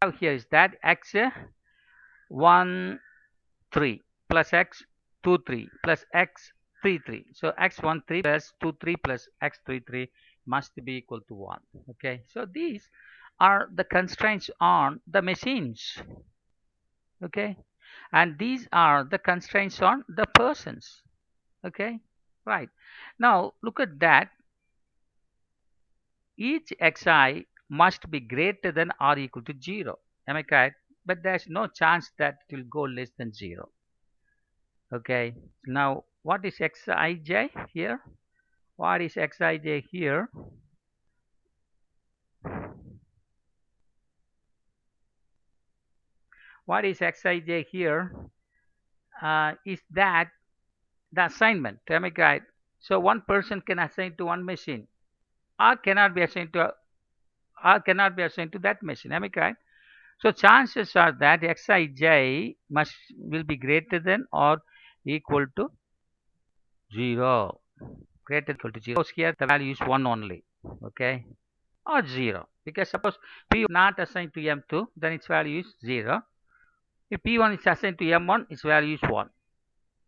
have here is that x 1 3 plus x 2 3 plus x 3 3. So x 1 3 plus 2 3 plus x 3 3 must be equal to 1. Okay, so these are the constraints on the machines. Okay, and these are the constraints on the persons. Okay, right. Now look at that. Each xi must be greater than or equal to 0. Am I correct? But there's no chance that it will go less than 0. Okay, now what is xij here? What is xij here? What is xij here? Is that the assignment? Am I correct? So one person can assign to one machine, or cannot be assigned to, that machine. Am I correct? So chances are that xij will be greater than or equal to 0. Greater than or equal to 0. Suppose here the value is 1 only. Okay, or 0, because suppose p not assigned to m2, then its value is 0. If p1 is assigned to m1, its value is 1.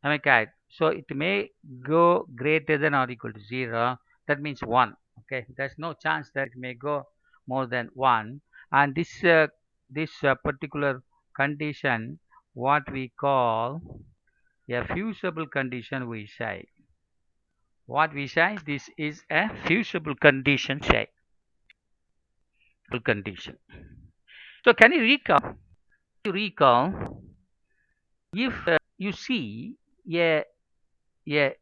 Am I correct? So it may go greater than or equal to 0. That means 1. Okay, there's no chance that it may go more than 1. And this particular condition, what we call a fusible condition, we say. What we say, this is a fusible condition, say. Condition. So can you recall if you see a, a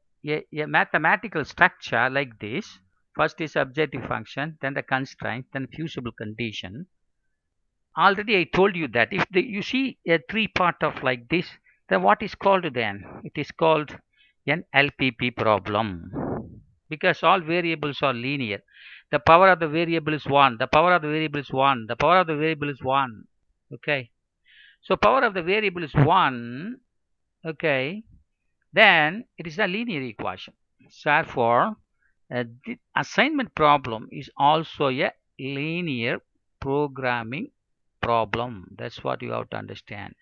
mathematical structure like this? First is objective function, then the constraint, then fusible condition. Already I told you that if you see a three part of like this, then what is called then? It is called an LPP problem, because all variables are linear. The power of the variable is 1. The power of the variable is 1. The power of the variable is 1. Okay. So power of the variable is 1. Okay. Then it is a linear equation. So therefore, the assignment problem is also a linear programming problem. That's what you have to understand.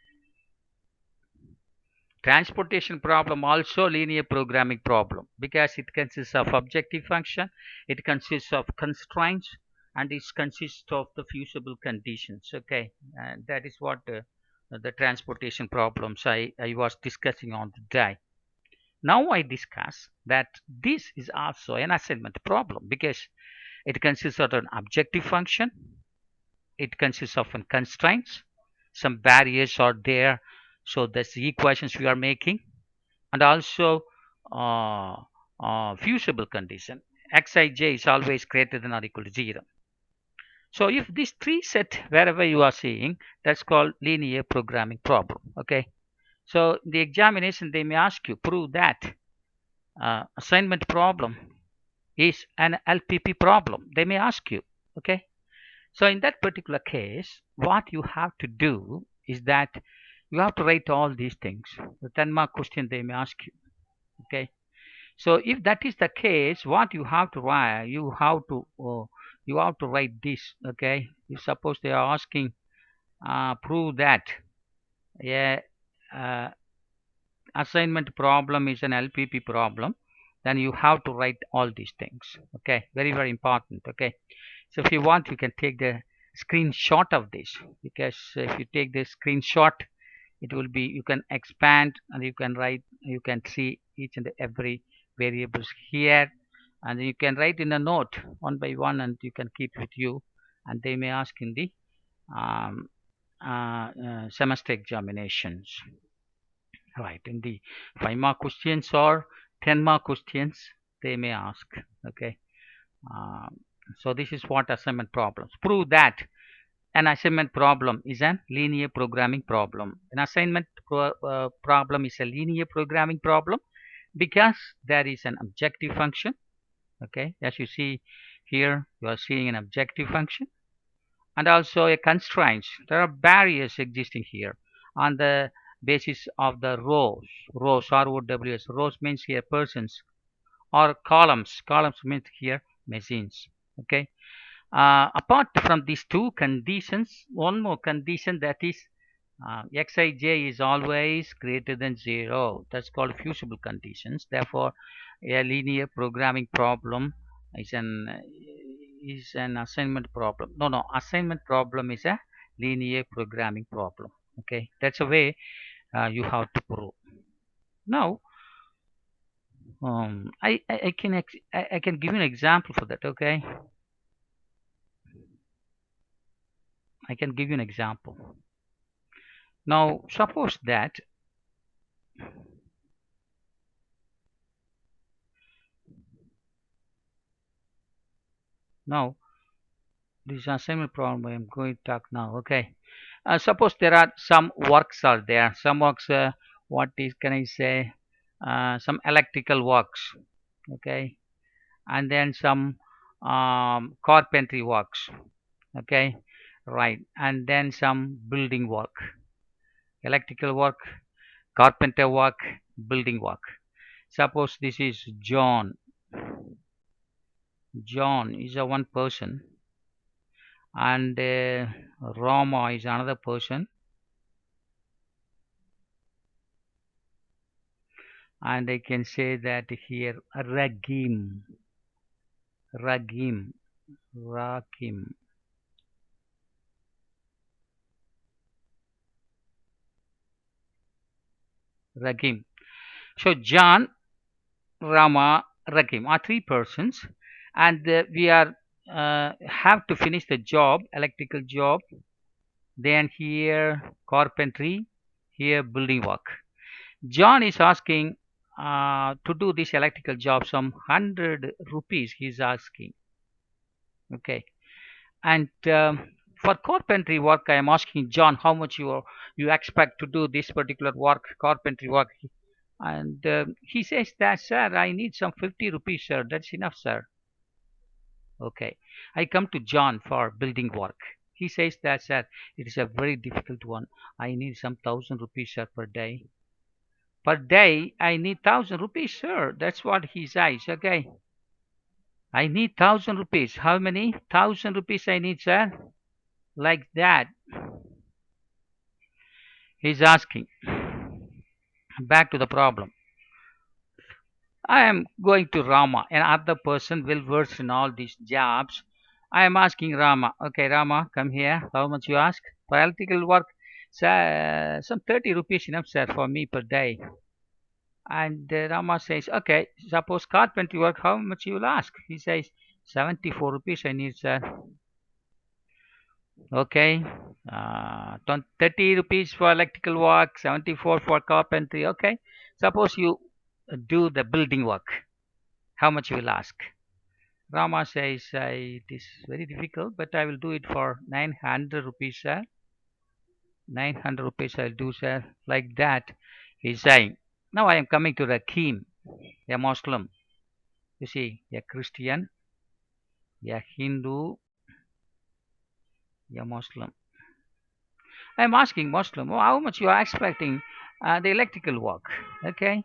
Transportation problem also linear programming problem, because it consists of objective function, it consists of constraints, and it consists of the fusible conditions. Okay, and that is what the transportation problems I was discussing on today. Now I discuss that this is also an assignment problem, because it consists of an objective function, it consists of constraints, some barriers are there, so that's the equations we are making, and also fusible condition. Xij is always greater than or equal to 0. So if this three set wherever you are seeing, that's called linear programming problem. Okay, so in the examination they may ask you, prove that assignment problem is an LPP problem. They may ask you. Okay, so in that particular case, what you have to do is that you have to write all these things. The 10-mark question they may ask you. Okay, so if that is the case, what you have to write, you have to write this. Okay, if suppose they are asking prove that a assignment problem is an LPP problem, then you have to write all these things. Okay, very very important. Okay, so if you want, you can take the screenshot of this, because if you take the screenshot, it will be, you can expand and you can write, you can see each and every variables here, and you can write in a note one by one, and you can keep with you, and they may ask in the semester examinations. Right, in the 5-mark questions or 10-mark questions they may ask. Okay, so this is what assignment problems. Prove that an assignment problem is a linear programming problem. An assignment problem is a linear programming problem because there is an objective function. Okay, as you see here, you are seeing an objective function, and also a constraints. There are barriers existing here on the basis of the rows. Rows, ROWS. Rows means here persons, or columns. Columns means here machines. Okay, Apart from these two conditions, one more condition, that is xij is always greater than 0. That's called fusible conditions. Therefore, a linear programming problem is an assignment problem. No, assignment problem is a linear programming problem. Okay, that's a way you have to prove. Now, I can give you an example for that. Okay, I can give you an example. Now, suppose that now this assignment problem I am going to talk now. Okay, suppose there are some works are there. Some works. What is can I say? Some electrical works. Okay, and then some carpentry works. Okay, right, and then some building work, electrical work, carpenter work, building work. Suppose this is John. John is a one person, and Rama is another person, and I can say that here Ragim, Ragim, Rakim, Ragim. So John, Rama, Ragim are three persons, and we are have to finish the job, electrical job. Then here carpentry, here building work. John is asking to do this electrical job, some 100 rupees he's asking. Okay, and for carpentry work I am asking John how much you expect to do this particular work, carpentry work. And he says that, sir, I need some 50 rupees, sir. That's enough, sir. Okay, I come to John for building work. He says that, sir, it is a very difficult one. I need some 1,000 rupees, sir, per day. Per day, I need 1,000 rupees, sir. That's what he says. Okay, I need 1,000 rupees. How many 1,000 rupees I need, sir? Like that. He's asking. Back to the problem. I am going to Rama, another person well versed in all these jobs. I am asking Rama. Okay, Rama, come here. How much you ask for electrical work? Sir, some 30 rupees enough, sir, for me per day. And Rama says, okay, suppose carpentry work, how much you will ask? He says, 74 rupees I need, sir. Okay, 30 rupees for electrical work, 74 for carpentry. Okay, suppose you do the building work, how much you will ask? Rama says, it is very difficult, but I will do it for 900 rupees, sir. 900 rupees I'll do, sir. Like that, he's saying. Now I am coming to Rakim, a Muslim. You see, a Christian, a Hindu, a Muslim. I am asking Muslim, oh, how much you are expecting the electrical work? Okay,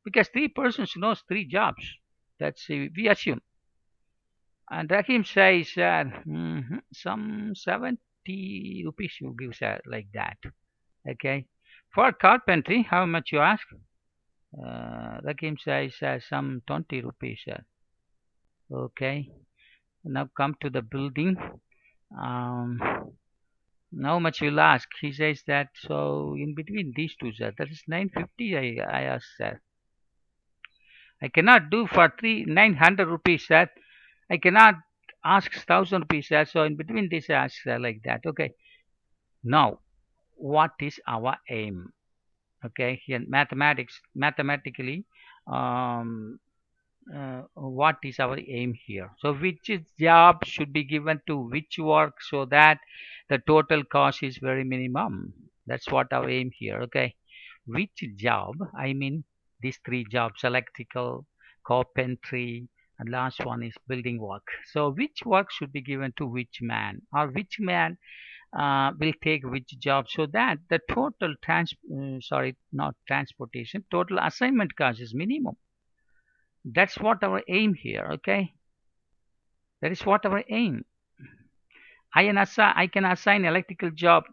because three persons knows three jobs. That's we assume. And Rakim says, some 70 rupees you give, sir, like that. Okay. For carpentry, how much you ask? Rakim says, some 20 rupees, sir. Okay. Now come to the building. How much you'll ask? He says that, so in between these two, sir, that is 950, I ask, sir. I cannot do for 900 rupees, sir. I cannot ask 1,000 rupees, sir. So in between this, I ask, sir, like that. Okay. Now, what is our aim? Okay, here mathematically, what is our aim here? So which job should be given to which work so that the total cost is very minimum? That's what our aim here. Okay, which job? I mean these three jobs: electrical, carpentry, and last one is building work. So which work should be given to which man, or which man will take which job, so that the total total assignment cost is minimum. That's what our aim here. Okay, that is what our aim. I can assign electrical job